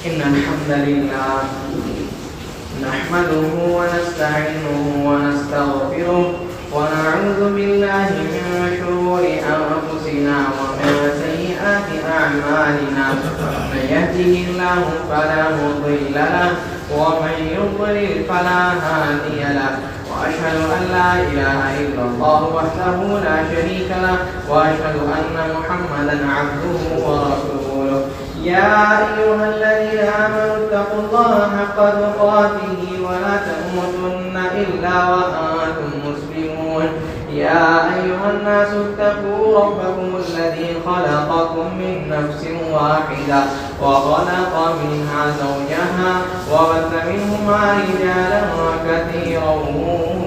إن الحمد لله نحمده ونستعينه ونستغفره ونعوذ بالله من شرور أنفسنا ومن سيئات أعمالنا من يهده الله فلا مضل له ومن يضلل فلا هادي له وأشهد أن لا إله إلا الله وحده لا شريك له وأشهد أن محمدا عبده ورسوله يا أيها الذين آمنوا اتقوا الله حق تقاته ولا تموتن إلا وأنتم مسلمون يا أيها الناس اتقوا ربكم الذي خلقكم من نفس واحدة وخلق منها زوجها وبث منهما رجالا كثيرا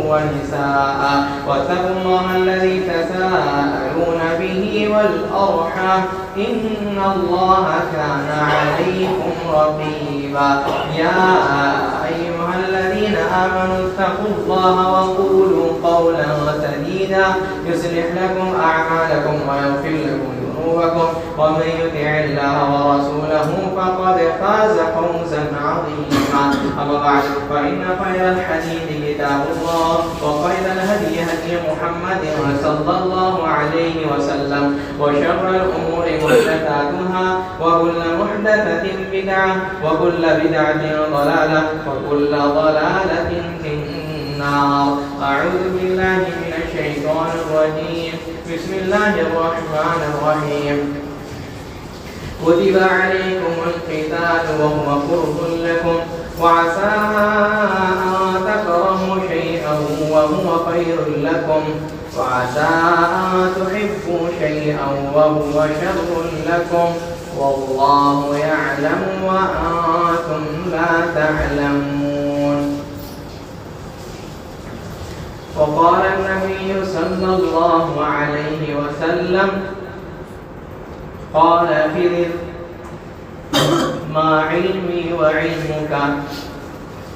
ونساء واتقوا الله الذي تساءلون به والأرحام إن الله كان عليكم رقيبا يا أيها الذين آمنوا اتقوا الله وقولوا قولا سديدا يصلح لكم أعمالكم ويغفر لكم ذنوبكم ومن يطع الله ورسوله فقد فاز فوزا عظيما أما بعد فإن خير الحديث كتاب الله وخير الهدي هدي محمد صلى الله عليه وسلم وشر الأمور محدثاتها وكل محدثة بدعة وكل بدعة ضلالة وكل ضلالة في النار. أعوذ بالله من الشيطان الرجيم. بسم الله الرحمن الرحيم. كتب عليكم القتال وهو كره لكم وعسى أن تكرهوا شيئا وهو خير لكم وعسى أن تحبوا شيئا وهو شر لكم والله يعلم وأنتم لا تعلمون. وقال النبي صلى الله عليه وسلم قال خذر ما علمي وعلمك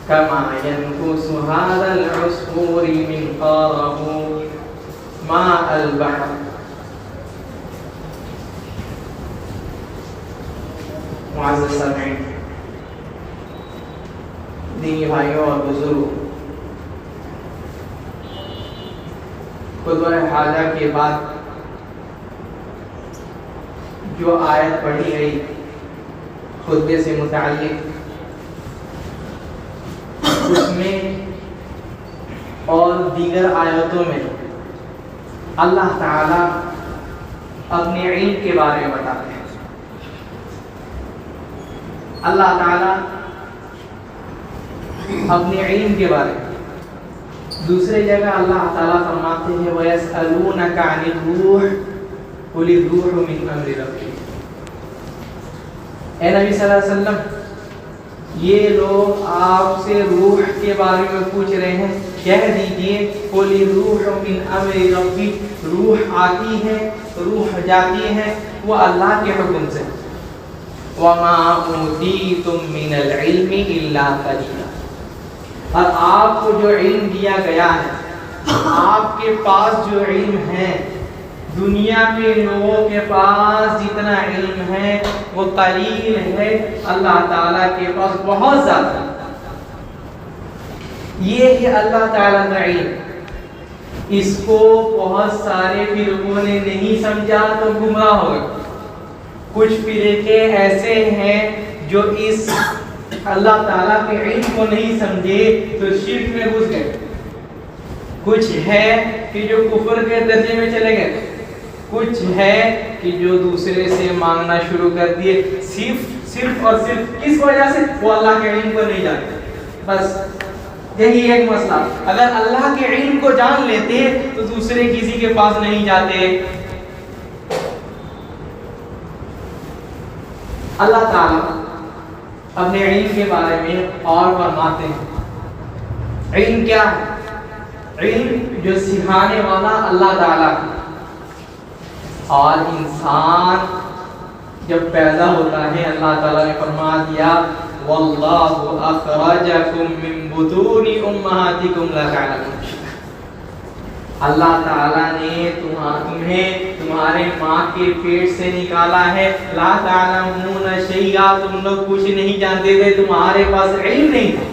كما ينكس هذا العصفور منقاره ماء البحر. معزز سامعین، دینی بھائیوں اور بزرگوں، خطبہ حاجہ کے بعد جو آیت پڑھی گئی خطبے سے متعلق، اس میں اور دیگر آیتوں میں اللہ تعالی اپنے علم کے بارے میں بتاتے ہیں. اللہ تعالی اپنے علم کے بارے میں دوسری جگہ اللہ تعالیٰ فرماتے ہیں وَيَسْأَلُونَكَ عَنِ الرُّوحِ قُلِ الرُّوحُ مِنْ أَمْرِ رَبِّي. اے نبی صلی اللہ علیہ وسلم، یہ لوگ آپ سے روح کے بارے میں پوچھ رہے ہیں، کہہ دیجئے قُلِ الرُّوحُ مِنْ أَمْرِ رَبِّي، روح آتی ہے، روح جاتی ہے، وہ اللہ کے حکم سے. وَمَا أُوتِيتُم مِّنَ الْعِلْمِ إِلَّا قَلِيلًا. اور آپ کو جو علم دیا گیا ہے، آپ کے پاس جو علم ہے، دنیا میں لوگوں کے پاس جتنا علم ہے وہ قلیل ہے، اللہ تعالیٰ کے پاس بہت زیادہ. یہ ہے اللہ تعالیٰ کا علم. اس کو بہت سارے فرقوں نے نہیں سمجھا تو گمراہ ہو گئے. کچھ فرقے ایسے ہیں جو اس اللہ تعالیٰ کے علم کو نہیں سمجھے تو شرک میں گھس گئے. کچھ ہے کہ جو کفر کے درجے میں چلے گئے. کچھ ہے کہ جو دوسرے سے مانگنا شروع کر دیے، صرف اور صرف کس وجہ سے؟ وہ اللہ کے علم کو نہیں جانتے. بس یہی ایک مسئلہ. اگر اللہ کے علم کو جان لیتے تو دوسرے کسی کے پاس نہیں جاتے. اللہ تعالیٰ اپنے علم کے بارے میں اور فرماتے ہیں. علم کیا ہے؟ علم جو سکھانے والا اللہ تعالیٰ ہے. اور انسان جب پیدا ہوتا ہے اللہ تعالیٰ نے فرما دیا وَاللَّهُ أَخْرَجَكُم مِّن بُطُونِ أُمَّهَاتِكُمْ لَا تَعْلَمُونَ. اللہ تعالیٰ نے تمہیں تمہارے ماں کے پیٹ سے نکالا ہے. لا تعلمون شیئا، تم لوگ کچھ نہیں جانتے تھے، تمہارے پاس علم نہیں تھا.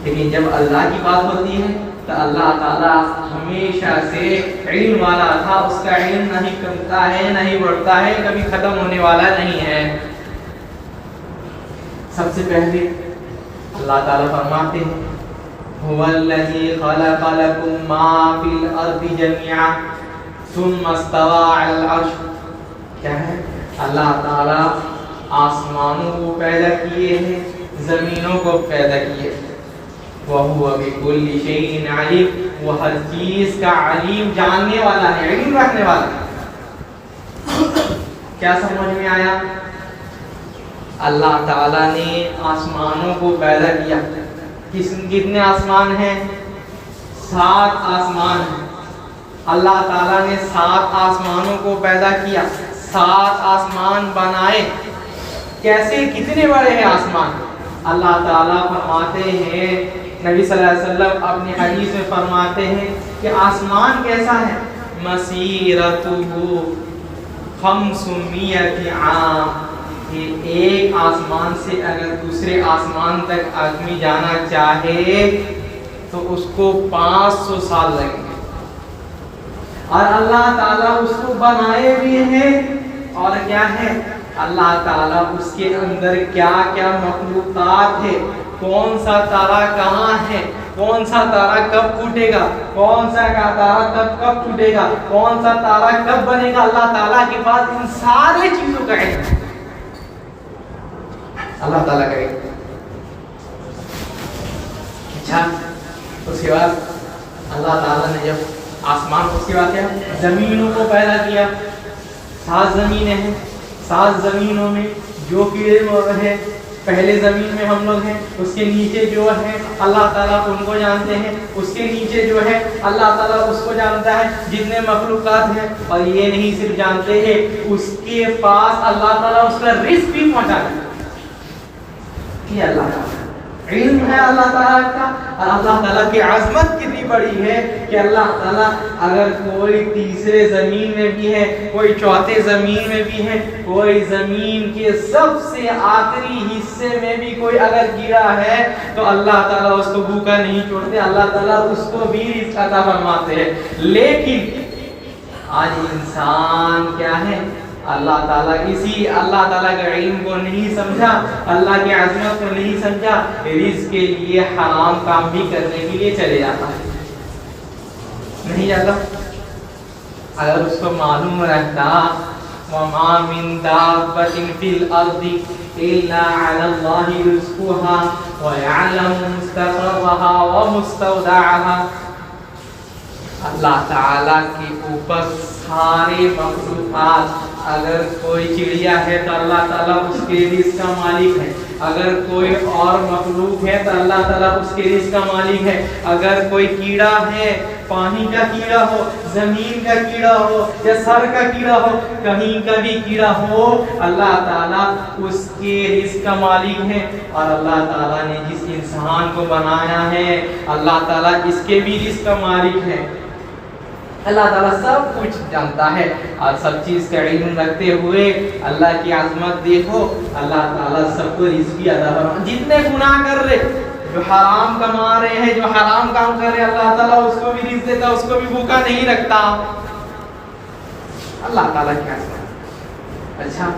لیکن جب اللہ کی بات ہوتی ہے تو اللہ تعالیٰ ہمیشہ سے علم والا تھا. اس کا علم نہیں کمتا ہے، نہیں بڑھتا ہے، کبھی ختم ہونے والا نہیں ہے. سب سے پہلے اللہ تعالیٰ فرماتے ہیں هو الذي خلق لكم ما في الارض جميعا ثم استوى على العرش. کیا ہے؟ اللہ تعالیٰ آسمانوں کو پیدا کیے ہیں، زمینوں کو پیدا کیے. وَهُوَ بِكُلِّ شَيْءٍ عَلِيمٌ، وہ ہر چیز کا علیم، جاننے والا ہے، علم رکھنے والا ہے. کیا سمجھ میں آیا؟ اللہ تعالیٰ نے آسمانوں کو پیدا کیا. کتنے آسمان ہیں؟ 7 آسمان ہیں. اللہ تعالیٰ نے 7 آسمانوں کو پیدا کیا، 7 آسمان بنائے. کیسے؟ کتنے بڑے ہیں آسمان؟ اللہ تعالیٰ فرماتے ہیں، نبی صلی اللہ علیہ وسلم اپنی حدیث میں فرماتے ہیں کہ آسمان کیسا ہے؟ مسیرتہ 500 عام. کہ ایک آسمان سے اگر دوسرے آسمان تک آدمی جانا چاہے تو اس کو 500 سال لگیں گے. اور اللہ تعالیٰ اس کو بنائے بھی ہیں. اور کیا ہے؟ اللہ تعالیٰ اس کے اندر کیا کیا مخلوقات ہے، کون سا تارا کہاں ہے، کون سا تارا کب ٹوٹے گا، کون سا تارا کب ٹوٹے گا، کون سا تارا کب بنے گا، اللہ تعالیٰ کے پاس ان سارے چیزوں کا علم ہے. اللہ تعالیٰ کرے. اچھا، اس کے بعد اللہ تعالیٰ نے جب آسمان، اس کے بعد کیا؟ زمینوں کو پیدا کیا. 7 زمینیں ہیں. 7 زمینوں میں جو کیڑے ہیں، پہلے زمین میں ہم لوگ ہیں، اس کے نیچے جو ہے اللہ تعالیٰ ان کو جانتے ہیں، اس کے نیچے جو ہے اللہ تعالیٰ اس کو جانتا ہے، جتنے مخلوقات ہیں. اور یہ نہیں صرف جانتے ہیں، اس کے پاس اللہ تعالیٰ اس کا رزق بھی پہنچاتا ہے. یہ اللہ تعالیٰ علم ہے اللہ تعالیٰ کا. اور اللہ تعالیٰ کی عظمت کتنی بڑی ہے کہ اللہ تعالیٰ اگر کوئی تیسرے زمین میں بھی ہے، کوئی چوتھے زمین میں بھی ہے، کوئی زمین کے سب سے آخری حصے میں بھی کوئی اگر گرا ہے تو اللہ تعالیٰ اس کو بھوکا نہیں چھوڑتے، اللہ تعالیٰ اس کو بھی رزق عطا فرماتے ہیں. لیکن آج انسان کیا ہے؟ اللہ تعالیٰ اسی اللہ تعالیٰ کے علم کو نہیں سمجھا، اللہ کی عظمت کو نہیں سمجھا، رزق کے لیے حرام کام بھی کرنے کے لیے چلے جاتا ہے. نہیں جاتا. اگر اس کو معلوم رہتا وَمَا مِن دَابَّةٍ فِي الْأَرْضِ إِلَّا عَلَى اللَّهِ رِزْقُهَا وَيَعْلَمُ مُسْتَقَرَّهَا وَمُسْتَوْدَعَهَا. اللہ تعالیٰ کے اوپر سارے مخلوقات، اگر کوئی چڑیا ہے تو اللہ تعالیٰ اس کے رزق کا مالک ہے، اگر کوئی اور مخلوق ہے تو اللہ تعالیٰ اس کے رزق کا مالک ہے. اگر کوئی کیڑا ہے، پانی کا کیڑا ہو، زمین کا کیڑا ہو، یا سر کا کیڑا ہو، کہیں کا بھی کیڑا ہو، اللہ تعالیٰ اس کے رزق کا مالک ہے. اور اللہ تعالیٰ نے جس انسان کو بنایا ہے، اللہ تعالیٰ اس کے بھی رزق کا مالک ہے. اللہ تعالیٰ سب کچھ جانتا ہے. اور سب چیز کا علم رکھتے ہوئے اللہ کی عظمت دیکھو، اللہ تعالیٰ سب کو رزق بھی عطا فرماتا ہے. جتنے گناہ کر رہے، جو حرام کما رہے ہیں، جو حرام کام کر رہے ہیں، اللہ تعالیٰ اس کو بھی رزق دیتا، اس کو بھی بھوکا نہیں رکھتا. اللہ تعالیٰ کی عظمت. اچھا،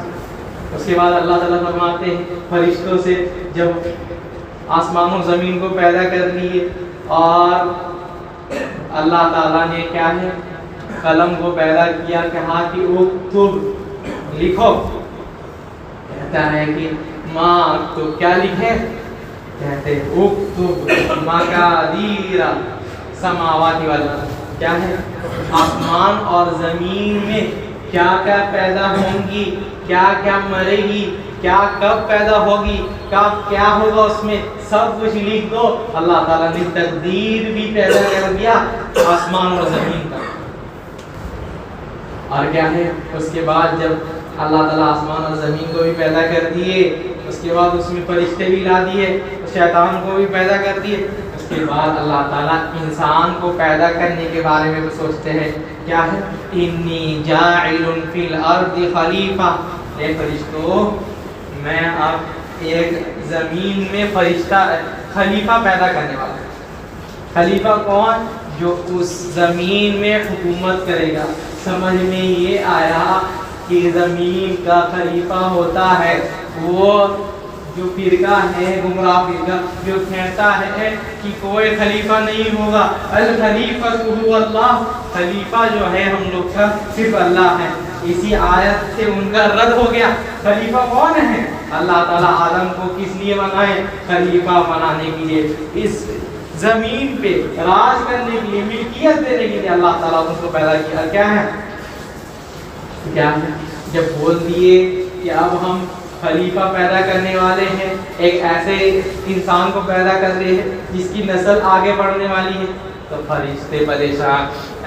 اس کے بعد اللہ تعالیٰ فرماتے ہیں فرشتوں سے جب آسمان و زمین کو پیدا کر لیے اور اللہ تعالیٰ نے کیا ہے قلم کو پیدا کیا، کہا کہ اکتب، لکھو. کہتا ہے کہ ماں اکتب، کیا لکھے؟ کہتے ہیں اکتب مقادیر السماوات والارض. کیا ہے؟ آسمان اور زمین میں کیا کیا پیدا ہوں گی، کیا کیا مرے گی، کیا کب پیدا ہوگی، کب کیا ہوگا، اس میں سب کچھ لکھ دو. اللہ تعالیٰ نے تقدیر بھی پیدا کر دیا آسمان اور زمین کا. اور کیا ہے اس کے بعد جب اللہ تعالیٰ آسمان اور زمین کو بھی پیدا کر دیے، اس کے بعد اس میں فرشتے بھی لا دیے، شیطان کو بھی پیدا کر دیے. اس کے بعد اللہ تعالیٰ انسان کو پیدا کرنے کے بارے میں سوچتے ہیں، کیا ہے؟ انی جاعل فی الارض خلیفہ، اے فرشتوں میں اب ایک زمین میں فرشتہ خلیفہ پیدا کرنے والا ہوں۔ خلیفہ کون؟ جو اس زمین میں حکومت کرے گا۔ سمجھ میں یہ آیا کہ زمین کا خلیفہ ہوتا ہے وہ جو فرقہ ہے گمراہ فرقہ، جو کہتا ہے کہ کوئی خلیفہ نہیں ہوگا، الخلیفہ هو اللہ، خلیفہ جو ہے ہم لوگ کا صرف اللہ ہے۔ اسی آیت سے ان کا رد ہو گیا۔ خلیفہ کون ہے؟ اللہ تعالیٰ آدم کو کس لیے بنائے؟ خلیفہ بنانے کے لیے، اس زمین پہ راج کرنے کے لیے، ملکیت دینے کے لیے اللہ تعالیٰ اس کو پیدا کیا۔ کیا ہے؟ کیا ہے؟ جب بول دیے کہ اب ہم خلیفہ پیدا کرنے والے ہیں، ایک ایسے انسان کو پیدا کر رہے ہیں جس کی نسل آگے بڑھنے والی ہے، تو فرشتے پریشان،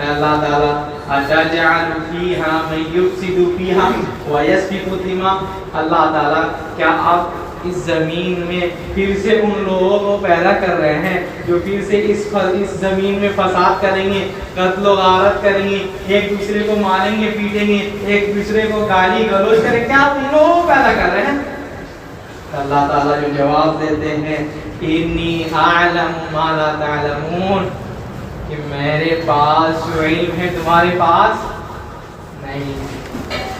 اللہ تعالیٰ اَتَجْعَلُ فِيهَا مَن يُفْسِدُ فِيهَا وَيَسْفِكُ الدِّمَاءَ، اللہ تعالیٰ کیا آپ اس زمین میں پھر سے ان لوگوں کو پیدا کر رہے ہیں جو پھر سے اس زمین میں فساد کریں گے، قتل و غارت کریں گے، ایک دوسرے کو ماریں گے، پیٹیں گے، ایک دوسرے کو گالی گلوچ کریں گے، کیا آپ ان لوگوں کو پیدا کر رہے ہیں؟ اللہ تعالیٰ جو جواب دیتے ہیں انی اعلم ما لا تعلمون، کہ میرے پاس جو علم ہے تمہارے پاس نہیں ہے۔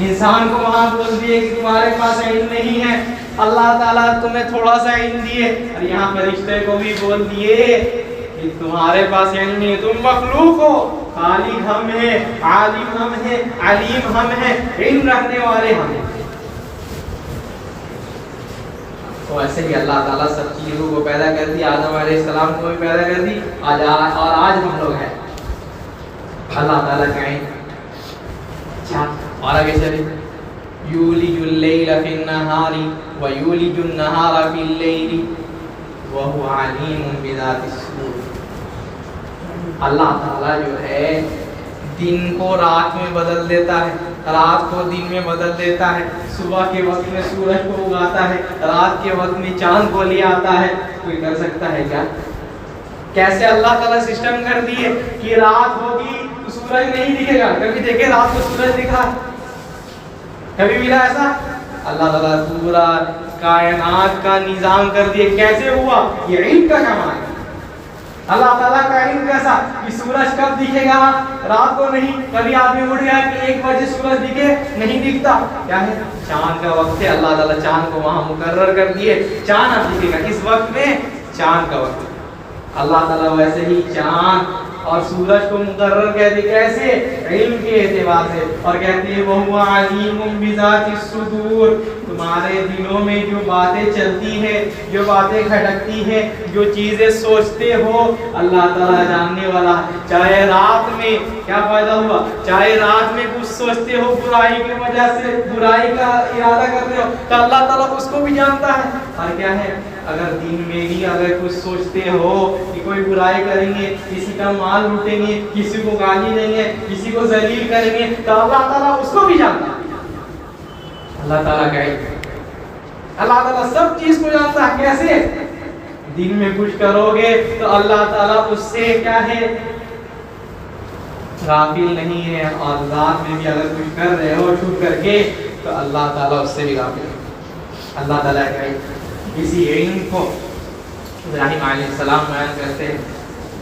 انسان کو وہاں بول دیے کہ تمہارے پاس علم نہیں ہے، اللہ تعالیٰ تمہیں تھوڑا سا علم دیے، اور یہاں فرشتے کو بھی بول دیے کہ تمہارے پاس علم نہیں ہے، تم مخلوق ہو، خالق ہم ہیں، عالم ہم ہیں، علیم ہم ہیں، علم رکھنے والے ہم ہیں۔ تو ایسے ہی اللہ تعالیٰ سب چیزوں کو پیدا کر دی، آدم علیہ السلام کو بھی پیدا کر دی، اور آج ہم لوگ ہیں اللہ تعالیٰ کا علم۔ اچھا اور آگے چلیں، یولج اللیل فی النہار ویولج النہار فی اللیل وہو علیم بذات الصدور، اللہ تعالیٰ جو ہے دن کو رات میں بدل دیتا ہے، رات کو دن میں بدل دیتا ہے، صبح کے وقت میں سورج کو اگاتا ہے، رات کے وقت میں چاند کو لے آتا ہے۔ کوئی کر سکتا ہے کیا؟ کیسے اللہ تعالیٰ سسٹم کر دیے کہ رات ہوگی تو سورج نہیں دکھے گا؟ کبھی دیکھے رات کو سورج دکھا؟ کبھی ملا ایسا؟ اللہ تعالیٰ پورا کائنات کا نظام کر دیے۔ کیسے ہوا؟ یہ علم کا کمال ہے۔ اللہ تعالیٰ کا علم کیسا کہ سورج کب دکھے گا؟ رات کو نہیں۔ کبھی آدمی اٹھ گیا کہ 1 بجے سورج دکھے، نہیں دکھتا۔ کیا ہے؟ چاند کا وقت ہے، اللہ تعالیٰ چاند کو وہاں مقرر کر دیے، چاند اب دکھے گا۔ کس وقت میں؟ چاند کا وقت۔ اللہ تعالیٰ ویسے ہی چاند اور سورج کو مقرر کہتے، کیسے؟ علم کے اعتبار سے، اور کہتے ہیں وَهُوَ عَلِيمٌ بِذَاتِ الصُّدُورِ، تمہارے دلوں میں جو باتیں چلتی ہیں، جو باتیں کھٹکتی ہیں، جو چیزیں سوچتے ہو، اللہ تعالیٰ جاننے والا ہے۔ چاہے رات میں کیا فائدہ ہوا، چاہے رات میں کچھ سوچتے ہو برائی کی وجہ سے، برائی کا ارادہ کرتے ہو، تو اللہ تعالیٰ اس کو بھی جانتا ہے۔ اور کیا ہے؟ اگر دن میں ہی اگر کچھ سوچتے ہو کہ کوئی برائی کریں گے، کسی کا مال لوٹیں گے، کسی کو گالی دیں گے، کسی کو ذلیل کریں گے، تو اللہ تعالیٰ اس کو بھی جانتا ہے۔ اللہ تعالیٰ کا علم، اللہ تعالیٰ سب چیز کو جانتا ہے۔ کیسے؟ دن میں کچھ کرو گے تو اللہ تعالیٰ اس سے کیا ہے؟ غافل نہیں ہے، اور رات میں بھی اگر کچھ کر رہے ہو چھپ کر کے تو اللہ تعالیٰ اس سے بھی غافل ہے۔ اللہ تعالیٰ کا علم، اسی علم کو ابراہیم علیہ السلام بیان کرتے ہیں،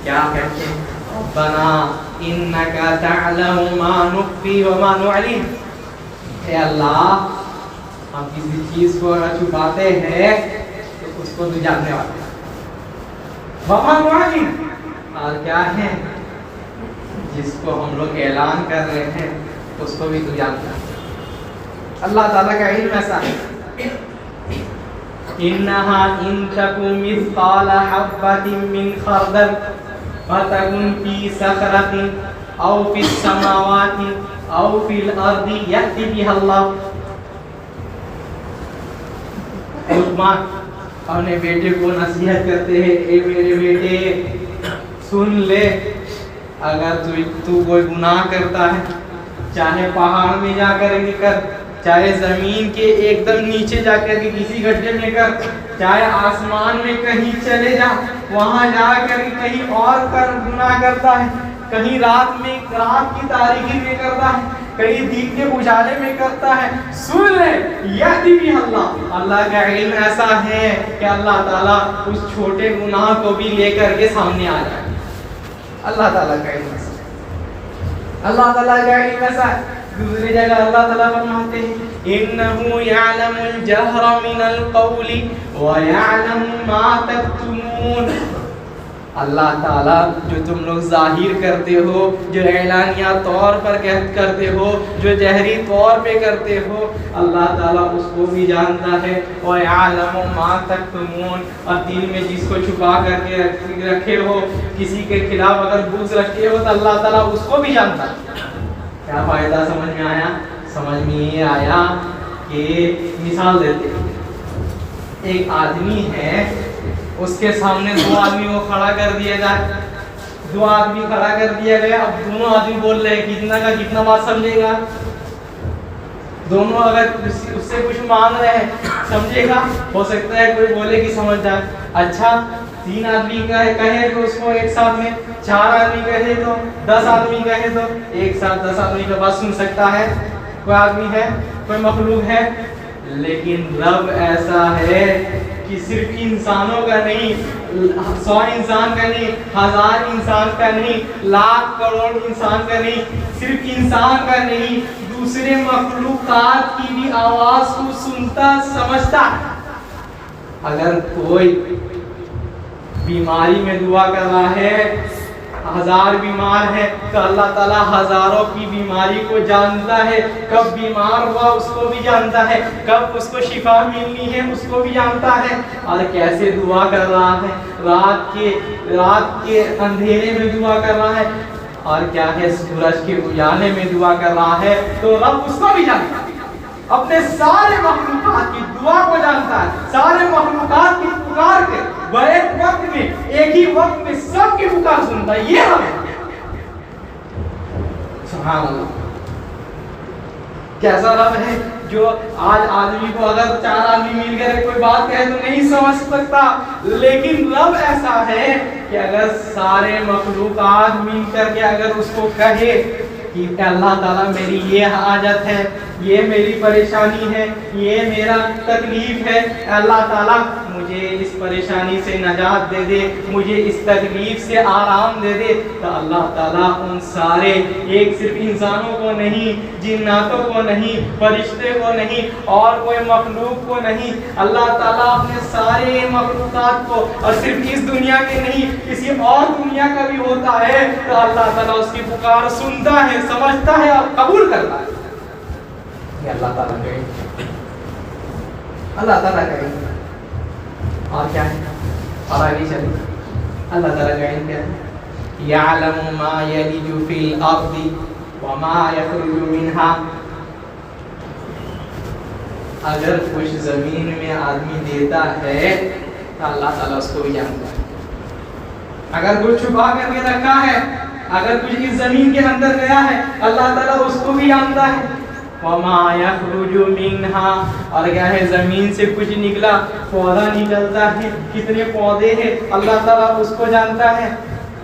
کیا کہتے ہیں؟ ربنا انکا تعلم ما نخفی وما نعلن، اے اللہ ہم کسی چیز کو اگر چھپاتے ہیں تو اس کو تو جاننے والا ہے، وما نعلن، اور کیا ہے جس کو ہم لوگ اعلان کر رہے ہیں اس کو بھی تو جانتا ہے۔ اللہ تعالیٰ کا علم ایسا ہے۔ إنها إن تك مثقال حبة من خردل فتكن في صخرة أو في السماوات أو في الأرض يأتي بها الله۔ عثمان اپنے بیٹے کو نصیحت کرتے ہیں، اے میرے بیٹے سن لے، اگر تو کوئی گناہ کرتا ہے، چاہے پہاڑ میں جا کر کر، چاہے زمین کے ایک دم نیچے جا کر کے کسی گڈھے میں کر، چاہے آسمان میں کہیں چلے جا، وہاں جا کر کہیں اور گناہ کرتا ہے، کہیں رات کی تاریکی میں کرتا ہے، کہیں دن کے اجالے میں کرتا ہے، سن لے یہدی بھی اللہ کا علم ایسا ہے کہ اللہ تعالیٰ اس چھوٹے گناہ کو بھی لے کر کے سامنے آ جائے. اللہ تعالیٰ کا علم ایسا ہے، اللہ تعالیٰ کا علم ایسا ہے. دوسری جگہ اللہ تعالیٰ فرماتے ہیں اِنَّهُ يَعْلَمُ الْجَهْرَ مِنَ الْقَوْلِ وَيَعْلَمُ مَا تَكْتُمُونَ. اللہ تعالیٰ جو تم لوگ ظاہر کرتے ہو، جو اعلانیہ طور پر کرتے ہو، جو جہری طور پہ کرتے ہو، اللہ تعالیٰ اس کو بھی جانتا ہے. وَيَعْلَمُ مَا تَكْتُمُونَ. اور دل میں جس کو چھپا کر کے رکھے ہو، کسی کے خلاف اگر بغض رکھتے ہو تو اللہ تعالیٰ اس کو بھی جانتا ہے. کیا فائدہ سمجھ میں آیا؟ سمجھ میں یہ آیا کہ مثال دیتے ہیں. ایک آدمی ہے، اس کے سامنے دو آدمی کو کھڑا کر دیا جائے، دو آدمی کھڑا کر دیا گیا. اب دونوں آدمی بول رہے ہیں کتنا کا کتنا بات سمجھے گا. دونوں اگر اس سے کچھ مانگ رہے ہیں سمجھے گا. ہو سکتا ہے کوئی بولے کہ سمجھ جائے. اچھا 3 آدمی کا کہے تو اس کو ایک ساتھ میں، 4 آدمی کہے تو، 10 آدمی کہے تو ایک ساتھ 10 آدمی کا بات سن سکتا ہے. کوئی آدمی ہے، کوئی مخلوق ہے. لیکن رب ایسا ہے کہ صرف انسانوں کا نہیں، 100 انسان کا نہیں، 1000 انسان کا نہیں، لاکھ کروڑ انسان کا نہیں، صرف انسان کا نہیں، دوسرے مخلوقات کی بھی آواز کو سنتا سمجھتا. اگر کوئی بیماری میں دعا کر رہا ہے، 1000 بیمار ہے تو اللہ تعالیٰ ہزاروں کی بیماری کو جانتا ہے. کب بیمار ہوا اس کو بھی جانتا ہے، کب اس کو شفا ملنی ہے اس کو بھی جانتا ہے، اور کیسے دعا کر رہا ہے. رات کے اندھیرے میں دعا کر رہا ہے، اور کیا ہے سورج کے اجالے میں دعا کر رہا ہے، تو رب اس کو بھی جانتا ہے. اپنے سارے مخلوقات کی دعا کو جانتا ہے، سارے مخلوقات کی پکار کے ایک وقت میں، ایک ہی وقت میں سب کی پکار سنتا ہے. یہ رب ہے. سبحان اللہ. کیسا رب ہے جو آج آدمی کو اگر 4 آدمی مل کر کوئی بات کہے تو نہیں سمجھ سکتا، لیکن رب ایسا ہے کہ اگر سارے مخلوقات مل کر کے اگر اس کو کہے کہ اللہ تعالیٰ میری یہ حاجت ہے، یہ میری پریشانی ہے، یہ میرا تکلیف ہے، اللہ تعالیٰ مجھے اس پریشانی سے نجات دے دے، مجھے اس تکلیف سے آرام دے دے، تو اللہ تعالیٰ ان سارے، ایک صرف انسانوں کو نہیں، جناتوں کو نہیں، فرشتے کو نہیں، اور کوئی مخلوق کو نہیں، اللہ تعالیٰ اپنے سارے مخلوقات کو، اور صرف اس دنیا کے نہیں کسی اور دنیا کا بھی ہوتا ہے تو اللہ تعالیٰ اس کی پکار سنتا ہے، سمجھتا ہے اور قبول کرتا ہے. یہ اللہ تعالیٰ کا، اللہ تعالیٰ کا. اور کیا ہے؟ اور آگے چلیں. اللہ تعالیٰ کا علم کیا ہے؟ یعلم ما یلج فی الارض وما یخرج منہا. اگر کچھ زمین میں آدمی دیتا ہے تو اللہ تعالیٰ اس کو بھی جانتا ہے. اگر کچھ چھپا کر کے رکھا ہے، اگر کچھ اس زمین کے اندر گیا ہے، اللہ تعالیٰ اس کو بھی جانتا ہے. وما یخرج منہا. اور کیا ہے زمین سے کچھ نکلا، پودا نکلتا ہے، کتنے پودے ہیں اللہ تعالیٰ اس کو جانتا ہے.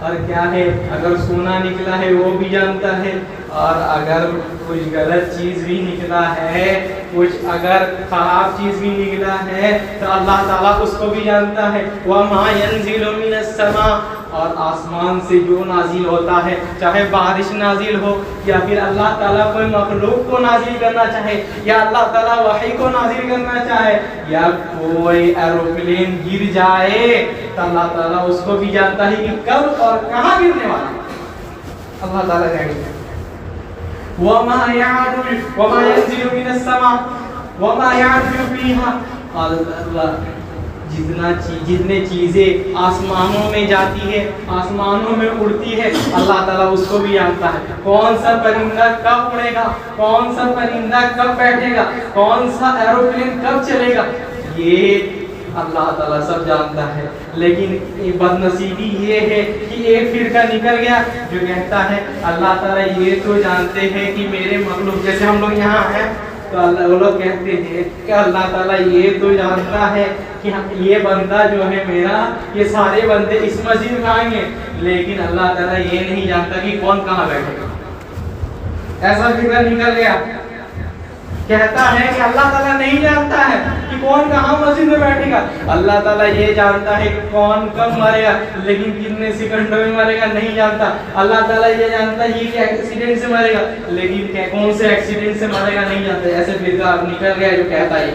اور کیا ہے اگر سونا نکلا ہے وہ بھی جانتا ہے. اور اگر کچھ غلط چیز بھی نکلا ہے، کچھ اگر خراب چیز بھی نکلا ہے تو اللہ تعالیٰ اس کو بھی جانتا ہے. وما ينزل من السماء. اور آسمان سے جو نازل ہوتا ہے، چاہے بارش نازل ہو، یا پھر اللہ تعالیٰ کوئی مخلوق کو نازل کرنا چاہے، یا اللہ تعالیٰ وحی کو نازل کرنا چاہے، یا کوئی ایروپلین گر جائے تو اللہ تعالیٰ اس کو بھی جانتا ہے کہ کب اور کہاں گرنے والا ہے. اللہ تعالیٰ کہے گا وَمَا يَنزِلُ مِنَ السَّمَاءِ وَمَا يَعْرُجُ فِيهَا. اور جتنے چیزیں آسمانوں میں جاتی ہے، آسمانوں میں اڑتی ہے، اللہ تعالیٰ اس کو بھی جانتا ہے. کون سا پرندہ کب اڑے گا، کون سا پرندہ کب بیٹھے گا، کون سا ایروپلین کب چلے گا، یہ اللہ تعالیٰ سب جانتا ہے. لیکن بد نصیبی یہ ہے کہ ایک فرقہ نکل گیا جو کہتا ہے اللہ تعالیٰ یہ تو جانتے ہیں کہ میرے مخلوق، جیسے ہم لوگ یہاں ہیں تو اللہ وہ لوگ کہتے ہیں کہ اللہ تعالیٰ یہ تو جانتا ہے کہ یہ بندہ جو ہے میرا، یہ سارے بندے اس مسجد میں آئیں گے، لیکن اللہ تعالیٰ یہ نہیں جانتا کہ کون کہاں بیٹھے گا۔ ایسا فکر نکل گیا، کہتا ہے کہ اللہ تعالیٰ نہیں جانتا ہے کہ کون کہاں مسجد میں بیٹھے گا، اللہ تعالیٰ یہ جانتا ہے کہ کون کب مرے گا، لیکن کتنے سیکنڈوں میں مرے گا نہیں جانتا۔ اللہ تعالیٰ یہ جانتا ہے کہ ایکسیڈنٹ سے مرے گا، لیکن کون سے ایکسیڈنٹ سے مرے گا نہیں جانتا۔ ایسے فرقہ نکل گیا جو کہتا ہے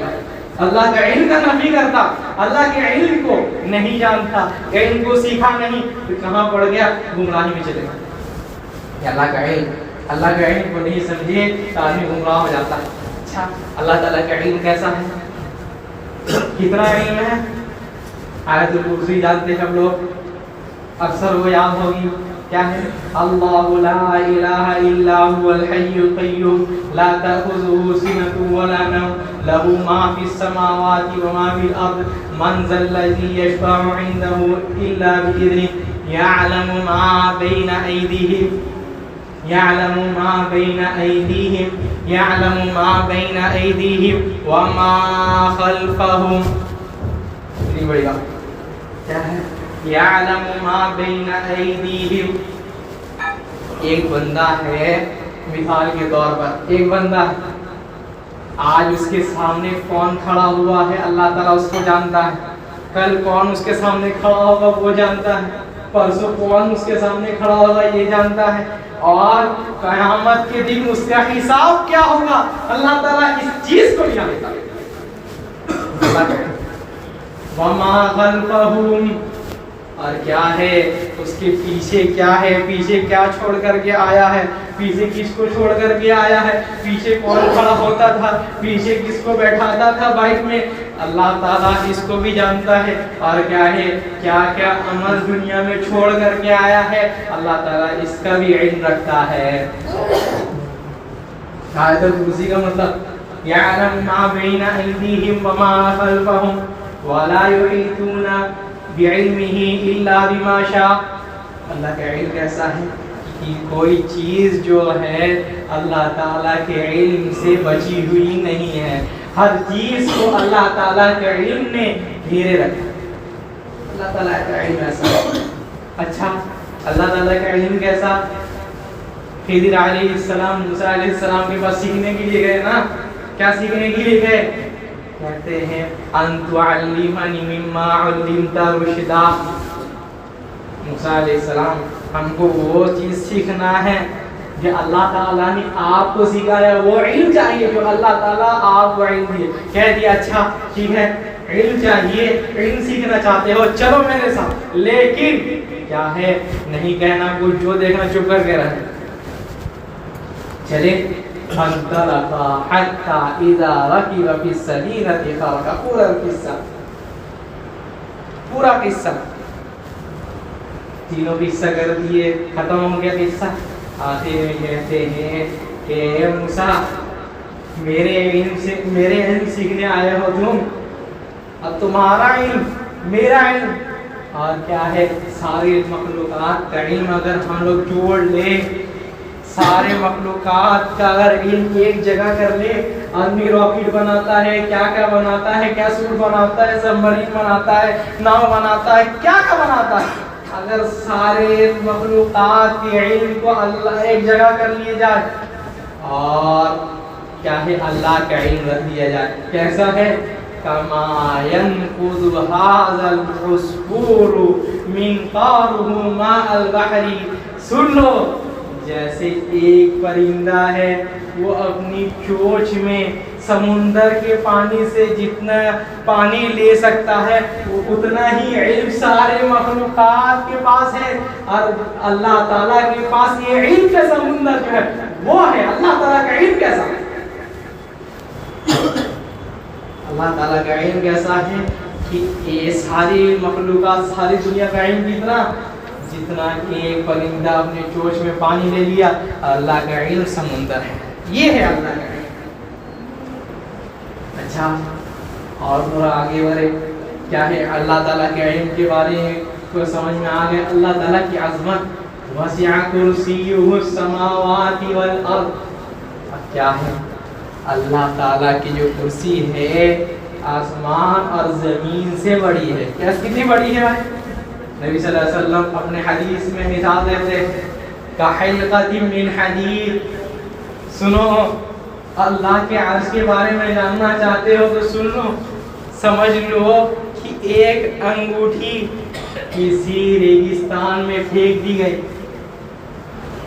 اللہ کا علم کا نفی کرتا، اللہ کے علم کو نہیں جانتا، علم کو سیکھا نہیں، تو کہاں پڑ گیا؟ گمراہی میں چلے گا۔ اللہ کا علم کو نہیں سمجھے تو آدمی گمراہ ہو جاتا ہے۔ اچھا، اللہ تعالیٰ کا علم کیسا ہے؟ کتنا علم ہے؟ آیت الکرسی جانتے ہیں ہم لوگ، اکثر وہ یاد ہوگی، کیا ہے؟ اللہ لا الہ الا هو الحی القیوم لا تأخذه سنة ولا نوم له ما في السماوات وما في الارض من ذا الذی یشفع عنده الا بإذنه يعلم ما بین ایدیہم يعلم ما بين أيديهم وما خلفهم۔ نہیں بڑی بات کیا ہے؟ يعلم ما بين أيديهم۔ ایک بندہ ہے، مثال کے طور پر ایک بندہ ہے، آج اس کے سامنے کون کھڑا ہوا ہے اللہ تعالیٰ اس کو جانتا ہے، کل کون اس کے سامنے کھڑا ہوگا وہ جانتا ہے، پرسوں کون اس کے سامنے کھڑا ہوگا یہ جانتا ہے، اور قیامت کے دن اس کا حساب کیا ہوگا اللہ تعالیٰ اس چیز کو جانتا ہے۔ وما خلفہم، اور کیا ہے اس کے پیچھے کیا ہے، پیچھے کیا چھوڑ کر کے آیا ہے، پیچھے کس کو چھوڑ کر کے آیا ہے، پیچھے کون کھڑا ہوتا تھا، پیچھے کس کو بیٹھاتا تھا بائک میں، اللہ تعالیٰ اس کو بھی جانتا ہے، اور کیا ہے کیا کیا عمل دنیا میں چھوڑ کر کے آیا ہے اللہ تعالیٰ اس کا بھی علم رکھتا ہے۔ آیت الکرسی کا مطلب یعلم ما بین ایدیہم وما خلفہم ولا یحیطون بعلمہ الا بما شاء۔ اللہ کا علم کیسا ہے کہ کوئی چیز جو ہے اللہ تعالیٰ کے علم سے بچی ہوئی نہیں ہے، ہر چیز کو اللہ تعالیٰ کے علم نے گھیرے رکھا۔ اللہ تعالیٰ کا علم ایسا ہے۔ اچھا، اللہ تعالیٰ کا علم کیسا؟ خضر علیہ السلام موسیٰ علیہ السلام کے پاس سیکھنے کے لیے گئے نا، کیا سیکھنے کے لیے گئے؟ کہتے ہیں ان تعلمنی مما علمت رشدا۔ موسیٰ علیہ السلام ہم کو وہ چیز سیکھنا ہے جو اللہ تعالیٰ نے آپ کو سکھایا، وہ علم چاہیے جو اللہ تعالیٰ آپ کو علم دیے۔ کہہ دیا اچھا ٹھیک ہے، علم چاہیے، علم سیکھنا چاہتے ہو چلو میرے ساتھ، لیکن کیا ہے نہیں کہنا کچھ، جو دیکھنا چپ کر کے رہے۔ چلے فانطلقا حتى اذا ركب في السفينة خرق، پورا قصہ تینوں قصہ کر دیے، ختم ہو گیا قصہ۔ آخر میں کہتے ہیں کہ اے موسیٰ میرے علم سیکھنے آئے ہو تم، اب تمہارا علم میرا علم اور کیا ہے ساری مخلوقات کا علم اگر ہم لوگ جوڑ لیں، سارے مخلوقات کا اگر علم ایک جگہ کر لے، آدمی راکٹ بناتا ہے، کیا کیا بناتا ہے، کیا سوٹ بناتا ہے، سب مرین بناتا ہے، ناؤ بناتا ہے، کیا کیا بناتا ہے، اگر سارے مخلوقات کے علم کو اللہ ایک جگہ کر لیے جائے اور کیا ہے اللہ کا علم رکھ دیا جائے، کیسا ہے؟ کما ينقض هذا العصفور منقاره ماء البحر، سن لو جیسے ایک پرندہ ہے وہ اپنی چونچ میں سمندر کے پانی سے جتنا پانی لے سکتا ہے وہ اتنا ہی علم سارے مخلوقات کے پاس ہے، اور اللہ تعالیٰ کے پاس یہ علم کا سمندر جو ہے وہ ہے۔ اللہ تعالیٰ کا علم کیسا ہے؟ اللہ تعالیٰ کا علم کیسا ہے کہ یہ ساری مخلوقات، ساری دنیا کا علم جتنا ایک پرندہ اپنے چونچ میں پانی لے لیا، اللہ کا علم سمندر ہے، یہ ہے اللہ کا علم۔ اچھا، اور تھوڑا آگے بڑھے، کیا ہے اللہ تعالیٰ کے علم کے بارے میں کو سمجھ میں آ گیا، اللہ تعالیٰ کی عظمت، وسع کرسیہ السماوات والارض، کیا ہے اللہ تعالیٰ کی جو کرسی ہے آسمان اور زمین سے بڑی ہے. کیا کتنی بڑی ہے بھائی؟ نبی صلی اللہ علیہ وسلم اپنے حدیث میں مثال دیتے ہیں کحلقۃ من حدید. سنو، اللہ کے عرش کے بارے میں جاننا چاہتے ہو تو سن لو، سمجھ لو کہ ایک انگوٹھی کسی ریگستان میں پھینک دی گئی.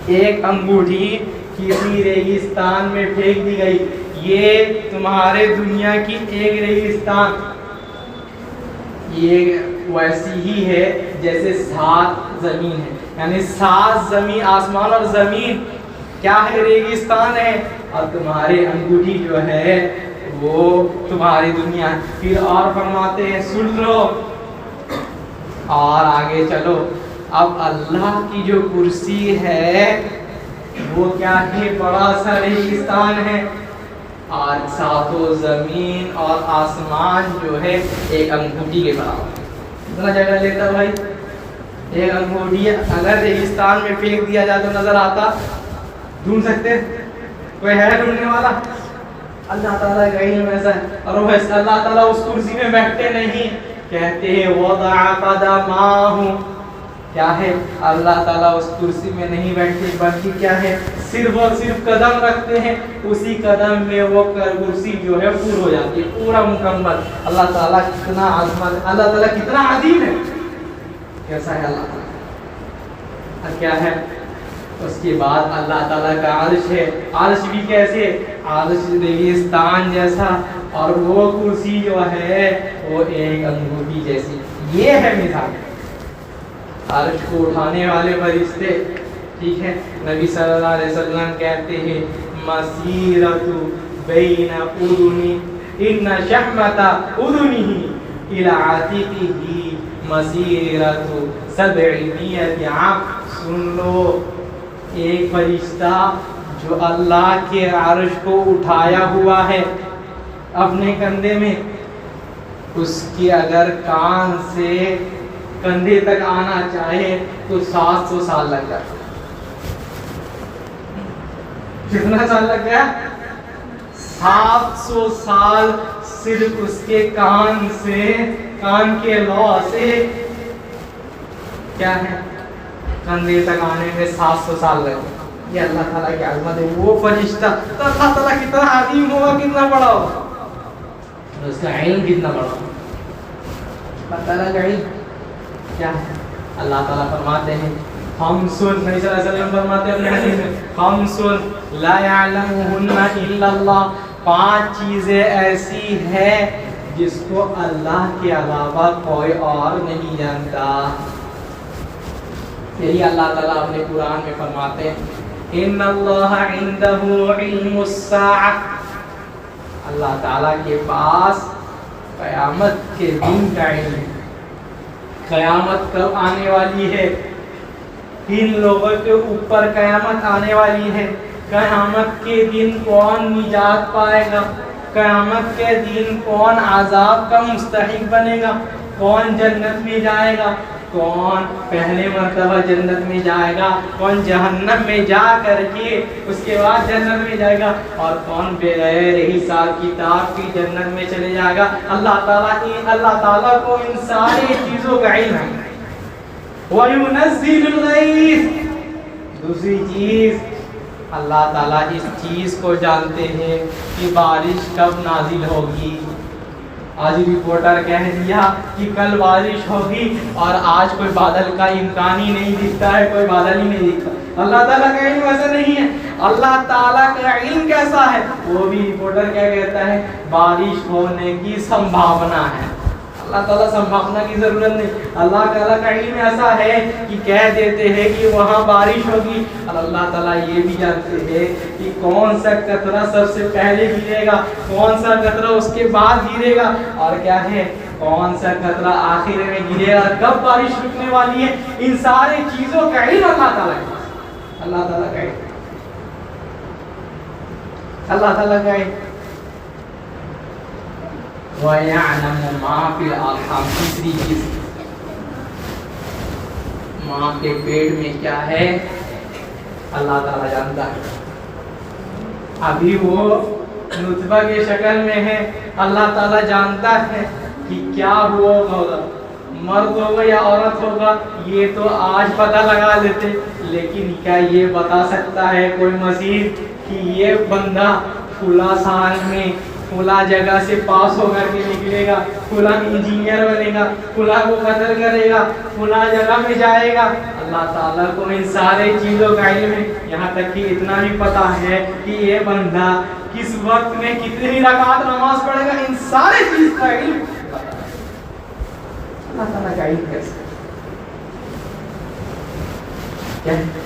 ایک انگوٹھی کسی ریگستان میں پھینک دی گئی. یہ تمہارے دنیا کی ایک ریگستان یہ ویسی ہی ہے جیسے 7 زمین ہے. یعنی 7 زمین، آسمان اور زمین کیا ہے؟ ریگستان ہے. اور تمہاری انگوٹھی جو ہے وہ تمہاری دنیا. پھر اور فرماتے ہیں سن لو اور آگے چلو. اب اللہ کی جو کرسی ہے وہ کیا ہے؟ بڑا سا ریگستان ہے. اور 7 زمین اور آسمان جو ہے ایک انگوٹھی کے برابر. کتنا جگہ لیتا بھائی؟ ایک انگوٹھی اگر ریگستان میں پھینک دیا جائے تو نظر آتا؟ ڈھونڈ سکتے؟ کوئی ہے ڈھونڈنے والا؟ اللہ تعالیٰ کا علم ایسا ہے. اور وہ اللہ تعالیٰ اس کرسی میں بیٹھتے نہیں، کہتے ہیں وضع قدماہ. کیا ہے؟ اللہ تعالیٰ اس کرسی میں نہیں بیٹھتے بلکہ کیا ہے؟ صرف اور صرف قدم رکھتے ہیں. اسی قدم میں وہ کرسی جو ہے پور ہو جاتی ہے، پورا مکمل. اللہ تعالیٰ کتنا عظمت، اللہ تعالیٰ کتنا عظیم ہے. کیسا ہے اللہ تعالیٰ؟ اور کیا ہے اس کے بعد؟ اللہ تعالیٰ کا عرش ہے. عرش بھی کیسے؟ عرش ریگستان جیسا، اور وہ کرسی جو ہے وہ ایک انگوٹھی جیسی. یہ ہے مثال عرش کو اٹھانے والے فرشتے. ٹھیک ہے، نبی صلی اللہ علیہ وسلم کہتے ہیں مسیرۃ بین اذنی ان شحمۃ اذنہ الی عاتقہ مسیرۃ 700 عام. سن لو، ایک فرشتہ جو اللہ کے عرش کو اٹھایا ہوا ہے اپنے کندھے میں، اس کی اگر کان سے کندھے تک آنا چاہے تو 700 سال لگ جاتے. کتنا سال لگ گیا؟ 700 سال صرف اس کے کان سے، کان کے لو سے کیا ہے کندھے تک آنے میں 700 سال لگے. یہ اللہ تعالیٰ کی عظمت ہے. وہ فرشتہ تو اللہ تعالیٰ کتنا عظیم ہوگا، کتنا بڑا ہوگا، اس کا علم کتنا بڑا ہوگا. اللہ تعالیٰ کا علم کیا ہے؟ اللہ تعالیٰ فرماتے ہیں خمس، نبی صلی اللہ علیہ وسلم فرماتے ہیں اپنے حدیث میں خمس لا یعلمہن الا اللہ. 5 چیزیں ایسی ہیں جس کو اللہ کے علاوہ کوئی اور نہیں جانتا. یہی اللہ تعالیٰ اپنے قرآن میں فرماتے ہیں ان اللہ عندہ علم الساعہ. اللہ تعالیٰ کے پاس قیامت کے دن کا علم ہے. قیامت کب آنے والی ہے؟ کن لوگوں کے اوپر قیامت آنے والی ہے؟ قیامت کے دن کون نجات پائے گا؟ قیامت کے دن کون عذاب کا مستحق بنے گا؟ کون جنت میں جائے گا؟ کون پہلے مرتبہ جنت میں جائے گا؟ کون جہنم میں جا کر کے اس کے بعد جنت میں جائے گا؟ اور کون بغیر حساب کتاب کی جنت میں چلے جائے گا؟ اللہ تعالیٰ کو ان ساری چیزوں کا علم ہے. وَيُنَزِّلُ الْغَيْثَ. دوسری چیز، اللہ تعالیٰ اس چیز کو جانتے ہیں کہ بارش کب نازل ہوگی. آج رپورٹر کہہ دیا کہ کل بارش ہوگی اور آج کوئی بادل کا امکان ہی نہیں دکھتا ہے، کوئی بادل ہی نہیں دکھتا. اللہ تعالیٰ کا علم ایسا نہیں ہے. اللہ تعالیٰ کا علم کیسا ہے؟ وہ بھی رپورٹر کیا کہتا ہے؟ بارش ہونے کی سمبھاونا ہے. اللہ تعالیٰ سمبھاونا کی ضرورت نہیں. اللہ تعالیٰ کا علم ایسا ہے کہ کہہ دیتے ہیں کہ وہاں بارش ہوگی. اور اللہ تعالیٰ یہ بھی جانتے ہیں کہ کون سا قطرہ سب سے پہلے گرے گا، کون سا قطرہ اس کے بعد گرے گا، اور کیا ہے کون سا قطرہ آخر میں گرے گا، کب بارش رکنے والی ہے. ان سارے چیزوں کا علم اللہ تعالیٰ کے پاس. اللہ تعالیٰ کا علم، اللہ تعالیٰ کا علم. وَيَعْلَمُ مَا فِي الْأَرْحَامِ. تیسری چیز، ماں کے پیٹ میں کیا ہے اللہ تعالیٰ جانتا ہے. ابھی وہ نطفہ کی شکل میں ہے. اللہ تعالیٰ جانتا ہے کہ کیا ہوا ہوگا, مرد ہوگا یا عورت ہوگا, یہ تو آج پتہ لگا لیتے, لیکن کیا یہ بتا سکتا ہے کوئی مزید کہ یہ بندہ فلاں سال میں فلاں جگہ سے پاس ہو کر کے نکلے گا, فلاں انجینئر بنے گا, فلاں کو قتل کرے گا, فلاں جگہ میں جائے گا؟ اللہ تعالیٰ کو ان سارے چیزوں کا علم ہے. یہاں تک کہ اتنا بھی پتا ہے کہ یہ بندہ کس وقت میں کتنی رکعت نماز پڑھے گا, ان سارے چیز کا علم اللہ تعالیٰ کا علم کیسے؟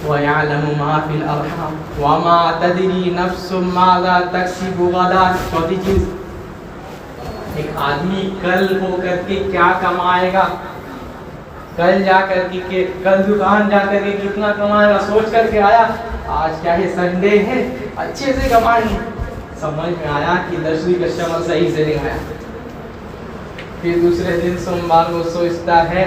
وَيَعْلَمُ مَا فِي الْأَرْحَامِ وَمَا تَدْرِي نَفْسٌ مَاذَا تَكْسِبُ غَدًا. چوتھی چیز, ایک آدمی کل ہو کر کے کیا کمائے گا, کل جا کر کے کل دکان جا کر کے کتنا کمائے گا, سوچ کر کے آیا آج کیا ہے سنڈے ہے اچھے سے کمائیں گے, سمجھ میں آیا کہ 10ویں کسٹمر صحیح سے نہیں آیا, پھر دوسرے دن سوموار کو سوچتا ہے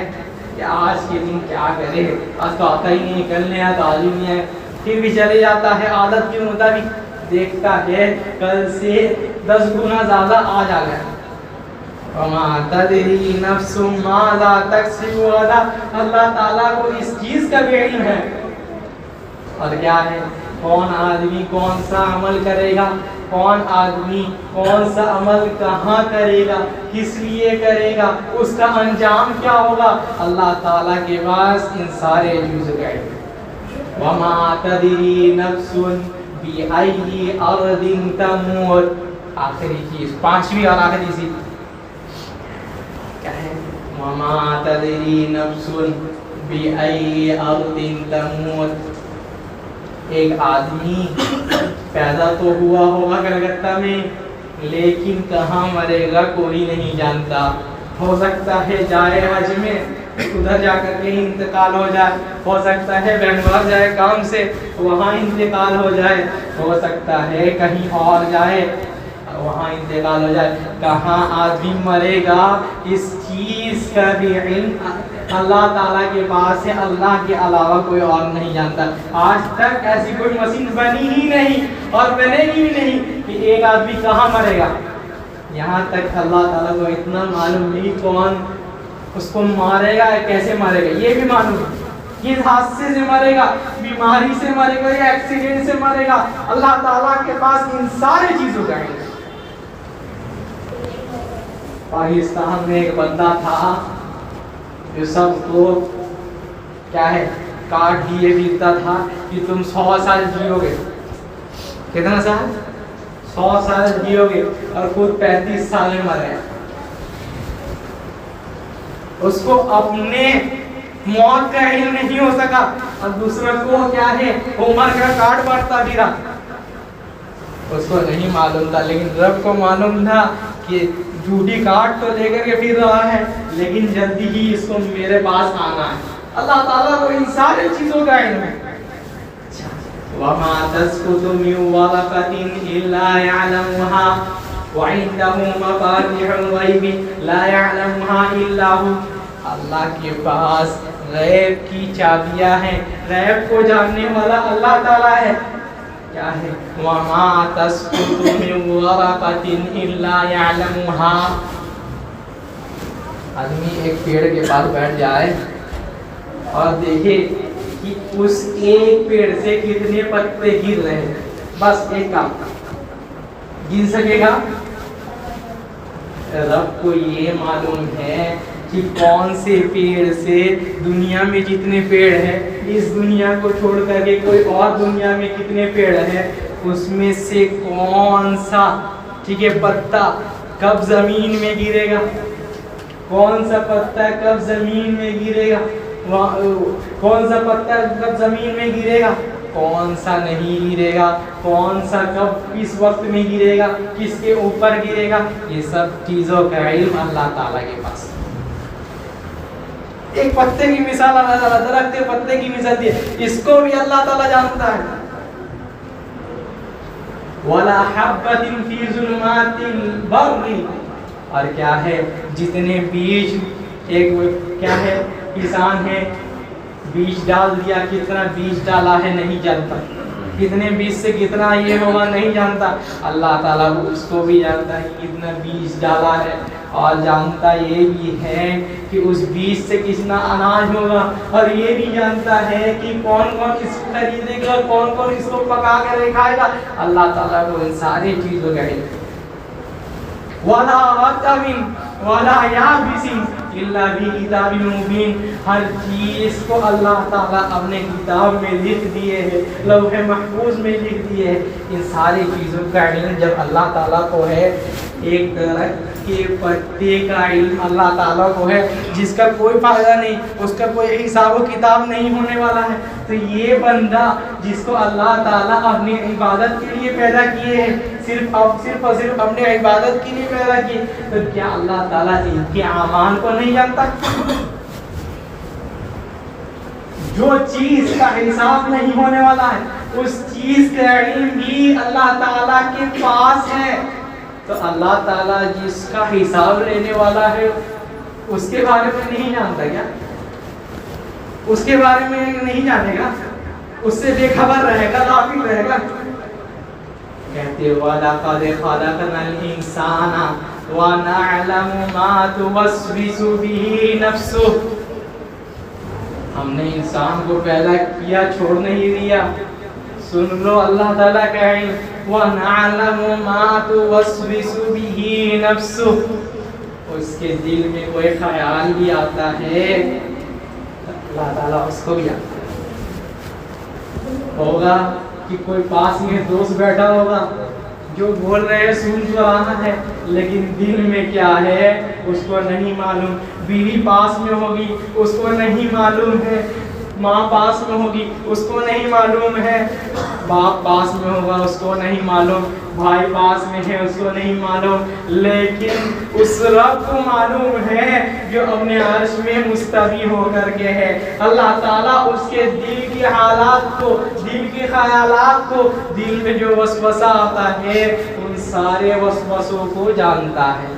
کہ آج کے دن کیا کرے, آج تو آتا ہی نہیں, کل نہیں آیا تو آج ہی نہیں آیا, پھر بھی چلے جاتا ہے عادت کے مطابق, دیکھتا ہے کل سے 10 گنا زیادہ آج آ گیا. وَمَا تَدْرِي نَفْسٌ مَاذَا تَكْسِبُ غَدًا. اللہ تعالیٰ کو اس چیز کا بھی علم ہے. اور کیا ہے, کون آدمی کون سا عمل کرے گا, کون آدمی کون سا عمل کہاں کرے گا, کس لیے کرے گا, اس کا انجام کیا ہوگا, اللہ تعالیٰ کے پاس ان سارے چیزوں کا علم ہے. وَمَا تَدْرِي نَفْسٌ بِأَيِّ أَرْضٍ تَمُوتُ. آخری چیز, پانچویں اور آخری چیز کیا ہے, وَمَا تَدْرِي نَفْسٌ بِأَيِّ أَرْضٍ تَمُوتُ. ایک آدمی پیدا تو ہوا ہوگا کلکتہ میں, لیکن کہاں مرے گا کوئی نہیں جانتا. ہو سکتا ہے جائے حج میں, ادھر جا کر کے انتقال ہو جائے, ہو سکتا ہے بنگلور جائے کام سے, وہاں انتقال ہو جائے, ہو سکتا ہے کہیں اور جائے, وہاں انتقال ہو جائے. کہاں آدمی مرے گا اس چیز کا بھی علم اللہ تعالیٰ کے پاس ہے, اللہ کے علاوہ کوئی اور نہیں جانتا. آج تک ایسی کوئی مشین بنی ہی نہیں اور بنے گی بھی نہیں کہ ایک آدمی کہاں مرے گا. یہاں تک اللہ تعالیٰ کو اتنا معلوم نہیں کون اس کو مارے گا, کیسے مارے گا یہ بھی معلوم ہے, کس حادثے سے مرے گا, بیماری سے مرے گا یا ایکسیڈنٹ سے مرے گا, اللہ تعالیٰ کے پاس ان سارے چیزوں کا علم ہے. پاکستان میں ایک بندہ تھا جو سب کو کیا ہے کارڈ دیے پھرتا تھا کہ تم 100 سال جیو گے. کتنا سال؟ 100 سال جیو گے, اور خود 35 سال میں مر گیا. اس کو اپنے موت کا علم نہیں ہو سکا, اور دوسروں کو کیا ہے عمر کا کارڈ بانٹتا پھرا. اس کو نہیں معلوم تھا, لیکن رب کو معلوم تھا کہ جھوٹی کارڈ تو لے کر کے پھر رہا ہے, لیکن جلدی ہی اس کو میرے پاس آنا ہے. اللہ تعالیٰ کو ان سارے چیزوں کا علم ہے. وَمَا تَسْقُطُ مِن وَرَقَةٍ إِلَّا يَعْلَمُهَا وَعِندَهُ مَفَاتِحُ الْغَيْبِ لَا يَعْلَمُهَا إِلَّا هُوَ. اللہ کے پاس غیب کی چابیاں ہیں, غیب کو جاننے والا اللہ تعالیٰ ہے. کیا ہے, وَمَا تَسْقُطُ مِن وَرَقَةٍ إِلَّا يَعْلَمُهَا. آدمی ایک پیڑ کے پاس بیٹھ جائے اور دیکھے کہ اس ایک پیڑ سے کتنے پتے گر رہے ہیں, بس ایک کام گر سکے گا. رب کو یہ معلوم ہے کہ کون سے پیڑ سے دنیا میں جتنے پیڑ ہیں, اس دنیا کو چھوڑ کر کے کوئی اور دنیا میں کتنے پیڑ ہیں, اس میں سے کون سا ٹھیک ہے پتا کب زمین میں گرے گا, کون سا پتا کب زمین میں گرے گا, کون سا پتا کب زمین میں گرے گا, کون سا نہیں گرے گا, کون سا کب کس وقت میں گرے گا, کس کے اوپر گرے گا, یہ سب چیزوں کا علم اللہ تعالیٰ کے پاس. ایک پتے کی مثال اللہ تعالیٰ, درخت کے پتے کی مثال دی, اس کو بھی اللہ تعالیٰ جانتا ہے. وَلَا حَبَّةٍ فِي ظُلُمَاتِ الْبَرِّ. اور کیا ہے جتنے بیج, ایک کیا ہے کسان ہے, بیج ڈال دیا, کتنا بیج ڈالا ہے نہیں جانتا, کتنے بیج سے کتنا یہ ہوگا نہیں جانتا، اللہ تعالیٰ اس کو بھی جانتا ہے کہ کتنا بیج ڈالا ہے، اور جانتا یہ بھی ہے کہ اس بیج سے کتنا اناج ہوگا، اور یہ بھی جانتا ہے کہ کون کون اس کو خریدے گا، کون کون اس کو پکا کر کھائے گا، اللہ تعالیٰ کو ان ساری چیزوں کا علم ہے۔ وَلَا رَطْبٍ وَلَا يَابِسٍ إِلَّا بِكِتَابٍ مُبِينٍ، ہر چیز کو اللہ تعالیٰ اپنے کتاب میں لکھ دیے ہیں، لوح محفوظ میں لکھ دیے ہیں۔ ان ساری چیزوں کا علم جب اللہ تعالیٰ کو ہے، ایک درخت کے پتے کا علم اللہ تعالیٰ کو ہے جس کا کوئی فائدہ نہیں، اس کا کوئی حساب و کتاب نہیں ہونے والا ہے، تو یہ بندہ جس کو اللہ تعالیٰ اپنی عبادت کے لیے پیدا کیے ہیں، صرف اور صرف اپنے عبادت کے لیے پیدا کیے، تو کیا اللہ تعالیٰ ان کے اعمال کو نہیں جانتا؟ جو چیز کا حساب نہیں ہونے والا ہے اس چیز کا علم بھی اللہ تعالیٰ کے پاس ہے، تو اللہ تعالیٰ جس کا حساب لینے والا ہے اس کے بارے میں نہیں جانتا کیا؟ اس کے بارے میں نہیں جانے گا، اس سے بے خبر رہے گا، غافل رہے گا؟ کہتے وَلَقَدْ خَلَقْنَا الْإِنسَانَ وَنَعْلَمُ مَا تُوَسْوِسُ بِهِ نَفْسُهُ، ہم نے انسان کو پیدا کیا، چھوڑ نہیں دیا۔ سن لو اللہ تعالیٰ کا علم، وَنَعْلَمُ مَا تُوَسْوِسُ بِهِ نَفْسُهُ، اس کے دل میں کوئی خیال بھی آتا ہے، اللہ تعالیٰ اس کو بھی آتا ہوگا کہ کوئی پاس میں دوست بیٹھا ہوگا جو بول رہے ہیں سن تو رہا ہے لیکن دل میں کیا ہے اس کو نہیں معلوم، بیوی پاس میں ہوگی اس کو نہیں معلوم ہے، ماں پاس میں ہوگی اس کو نہیں معلوم ہے، باپ پاس میں ہوگا اس کو نہیں معلوم، بھائی پاس میں ہے اس کو نہیں معلوم، لیکن اس رب کو معلوم ہے جو اپنے عرش میں مستوی ہو کر کے ہے۔ اللہ تعالیٰ اس کے دل کی حالات کو، دل کے خیالات کو، دل میں جو وسوسہ آتا ہے ان سارے وسوسوں کو جانتا ہے۔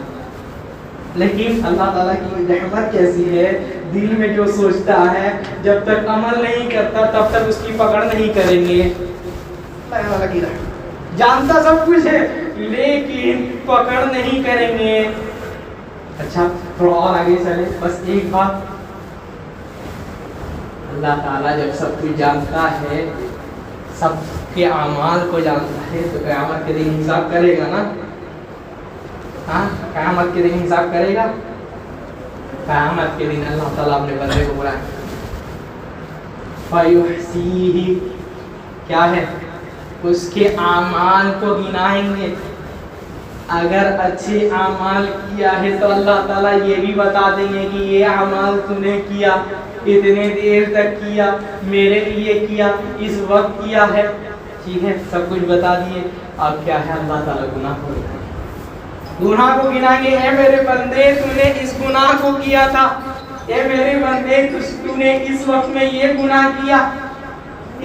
لیکن اللہ تعالیٰ کی رحمت کیسی ہے، دل میں جو سوچتا ہے جب تک عمل نہیں کرتا تب تک اس کی پکڑ نہیں کریں گے۔ اللہ تعالیٰ کی رحمت، جانتا سب کچھ ہے لیکن پکڑ نہیں کریں گے۔ اچھا تھوڑا اور آگے چلے، بس ایک بات، اللہ تعالیٰ جب سب کچھ جانتا ہے، سب کے اعمال کو جانتا ہے، تو قیامت کے دن حساب کرے گا نا؟ ہاں، قیامت کے دن حساب کرے گا۔ قیامت کے دن اللہ تعالیٰ اپنے بندے کو بلائے، فَيُحْصِيهِ، کیا ہے؟ اس کے اعمال کو گنائیں گے۔ اگر اچھے اعمال کیا ہے تو اللہ تعالیٰ یہ بھی بتا دیں گے کہ یہ اعمال تو نے کیا، اتنے دیر تک کیا، میرے لیے کیا، اس وقت کیا ہے، ٹھیک ہے، سب کچھ بتا دیے۔ اب کیا ہے، اللہ تعالیٰ گناہ کو گناہ کو گنائیں گے، اے میرے بندے تو نے اس گناہ کو کیا تھا، اے میرے بندے تو نے اس وقت میں یہ گناہ کیا،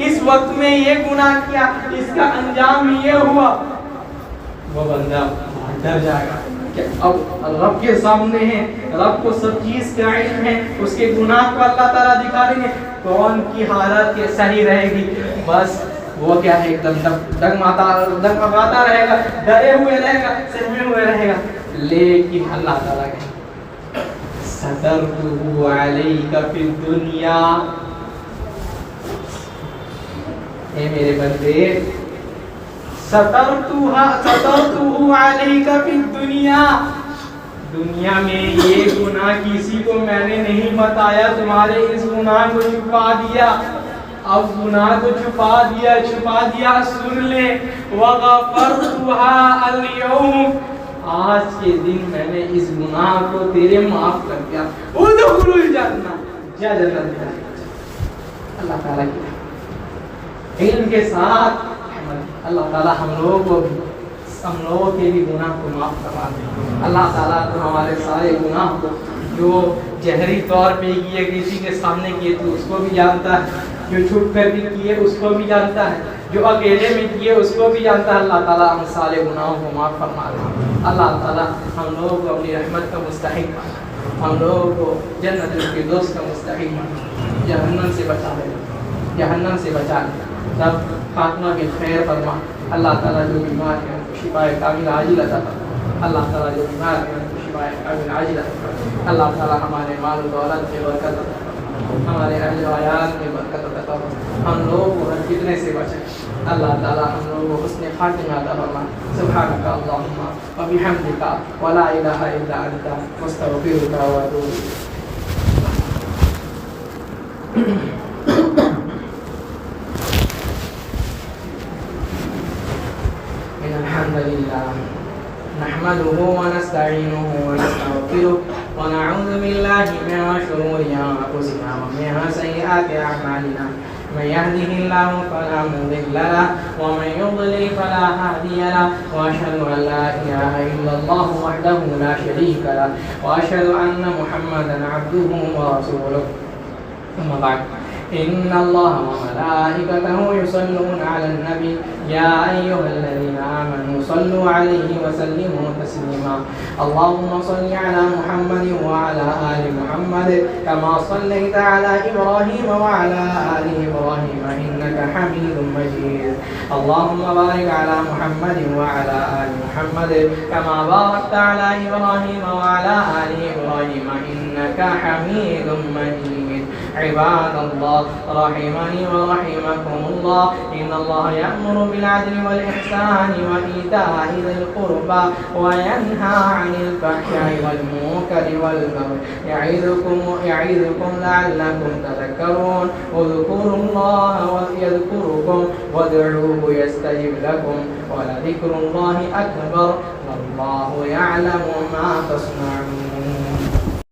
اس وقت میں یہ گناہ کیا، اس کا انجام یہ ہوا۔ وہ بندہ ڈر جائے گا کہ اب رب کے سامنے ہے، رب کو سب چیز کا علم ہے، اس کے گناہ کو اللہ تعالیٰ دکھا دیں گے، کون کی حالت کے صحیح رہے گی؟ بس وہ کیا ہے، ایک دم ڈگمگاتا رہے گا، ڈرے ہوئے رہے گا، سہمے ہوئے رہے گا۔ لیکن اللہ تعالیٰ کہ سترتہ علیک فی الدنیا، اے میرے بندے سترتہ علیک فی الدنیا، دنیا میں یہ گناہ کسی کو میں نے نہیں بتایا، تمہارے اس گناہ کو چھپا دیا، اب گناہ کو چھپا دیا، سن لے، وَغَفَرْتُهَا الْيَوْمِ، آج کے دن میں نے اس گناہ کو تیرے معاف کر دیا، ادخلوا الجنہ، جا جنت میں۔ اللہ تعالیٰ کی علم کے ساتھ اللہ تعالیٰ ہم لوگوں کے بھی گناہ کو معاف کروا دے۔ اللہ تعالیٰ کو ہمارے سارے گناہ کو، جو جہری طور پہ کیے کسی کے سامنے کیے تو اس کو بھی جانتا ہے، جو چھپ کر کے کیے اس کو بھی جانتا ہے، جو اکیلے میں کیے اس کو بھی جانتا ہے۔ اللہ تعالیٰ ہم سارے گناہوں کو معاف فرما دے۔ اللہ تعالیٰ ہم لوگوں کو اپنی رحمت کا مستحق، ہم لوگوں کو جنت الفردوس کا مستحق، جہنم سے بچا لے، جہنم سے بچا لے۔ رب خاتمہ بالخیر فرما. اللہ تعالیٰ جو بیمار ہیں ان کو شفا کامل عاجل عطا فرما. اللہ تعالیٰ جو بیمار ہیں ان کو شفا کامل عاجل عطا فرما. اللہ تعالیٰ ہمارے مال و دولت میں برکت عطا فرما, ہمارے اہل و عیال میں برکت عطا فرما, ہم لوگ کو ہر فتنے سے بچائے. اللہ تعالیٰ ہم لوگوں کو حسن خاتمہ عطا فرما. سبحانک اللہم و بحمدک ولا الہ الا انت استغفرک و اتوب الیک. الحمد لله نحمده ونستعينه ونستغفره ونعوذ بالله من شرور أنفسنا ومن سيئات أعمالنا. من يهده الله فلا مضل له ومن يضلل فلا هادي له. وأشهد أن لا إله إلا الله وحده لا شريك له وأشهد أن محمدا عبده ورسوله. ثم بعد إن الله وملائكته يصلون على النبي يا أيها الذين آمنوا صلوا عليه وسلموا تسليما. اللهم صل على محمد وعلى آل محمد كما صليت على إبراهيم وعلى آل إبراهيم إنك حميد مجيد. اللهم بارك على محمد وعلى آل محمد كما باركت على إبراهيم وعلى آل إبراهيم إنك حميد مجيد. عباد الله رحمني ورحمكم الله, إن الله يأمر بالعدل والإحسان وإيتاء ذي القربى وينهى عن الفحشاء والمنكر والبغي يعظكم لعلكم تذكرون. اذكروا الله يذكركم وادعوه يستجب لكم ولذكر الله أكبر والله يعلم ما تصنعون.